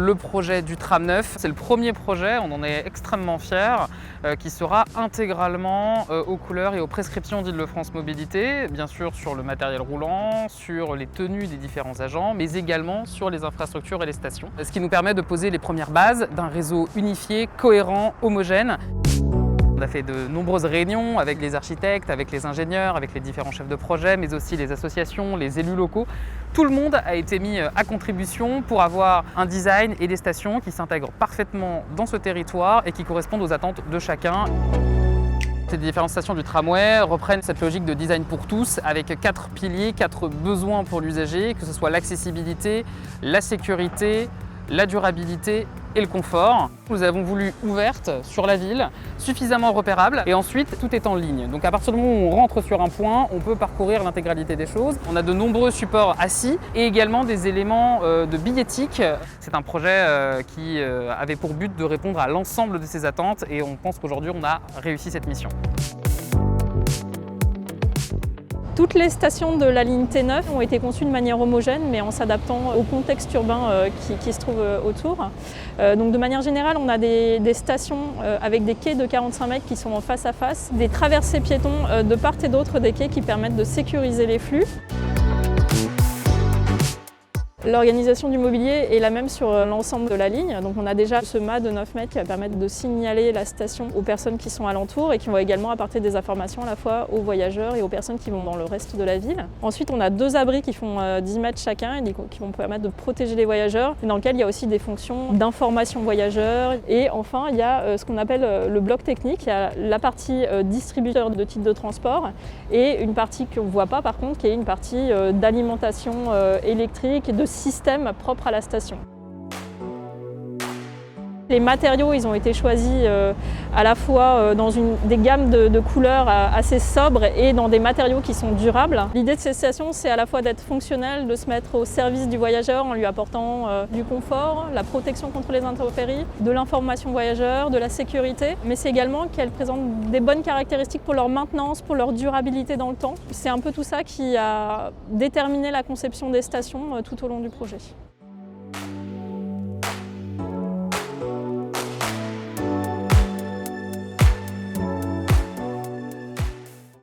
le projet du tram neuf. C'est le premier projet, on en est extrêmement fiers, qui sera intégralement aux couleurs et aux prescriptions d'Île-de-France Mobilité, bien sûr sur le matériel roulant, sur les tenues des différents agents, mais également sur les infrastructures et les stations. Ce qui nous permet de poser les premières bases d'un réseau unifié, cohérent, homogène. On a fait de nombreuses réunions avec les architectes, avec les ingénieurs, avec les différents chefs de projet, mais aussi les associations, les élus locaux. Tout le monde a été mis à contribution pour avoir un design et des stations qui s'intègrent parfaitement dans ce territoire et qui correspondent aux attentes de chacun. Ces différentes stations du tramway reprennent cette logique de design pour tous avec 4 piliers, 4 besoins pour l'usager, que ce soit l'accessibilité, la sécurité, la durabilité et le confort. Nous avons voulu ouverte sur la ville, suffisamment repérable et ensuite tout est en ligne. Donc à partir du moment où on rentre sur un point, on peut parcourir l'intégralité des choses. On a de nombreux supports assis et également des éléments de billettique. C'est un projet qui avait pour but de répondre à l'ensemble de ces attentes et on pense qu'aujourd'hui on a réussi cette mission. Toutes les stations de la ligne T9 ont été conçues de manière homogène, mais en s'adaptant au contexte urbain qui se trouve autour. Donc de manière générale, on a des stations avec des quais de 45 mètres qui sont en face à face, des traversées piétons de part et d'autre des quais qui permettent de sécuriser les flux. L'organisation du mobilier est la même sur l'ensemble de la ligne. Donc on a déjà ce mât de 9 mètres qui va permettre de signaler la station aux personnes qui sont alentours et qui vont également apporter des informations à la fois aux voyageurs et aux personnes qui vont dans le reste de la ville. Ensuite, on a 2 abris qui font 10 mètres chacun et qui vont permettre de protéger les voyageurs, dans lequel il y a aussi des fonctions d'information voyageurs. Et enfin, il y a ce qu'on appelle le bloc technique. Il y a la partie distributeur de titres de transport et une partie qu'on ne voit pas par contre, qui est une partie d'alimentation électrique et de système propre à la station. Les matériaux, ils ont été choisis à la fois dans des gammes de couleurs assez sobres et dans des matériaux qui sont durables. L'idée de ces stations, c'est à la fois d'être fonctionnelle, de se mettre au service du voyageur en lui apportant du confort, la protection contre les intempéries, de l'information voyageur, de la sécurité, mais c'est également qu'elles présentent des bonnes caractéristiques pour leur maintenance, pour leur durabilité dans le temps. C'est un peu tout ça qui a déterminé la conception des stations tout au long du projet.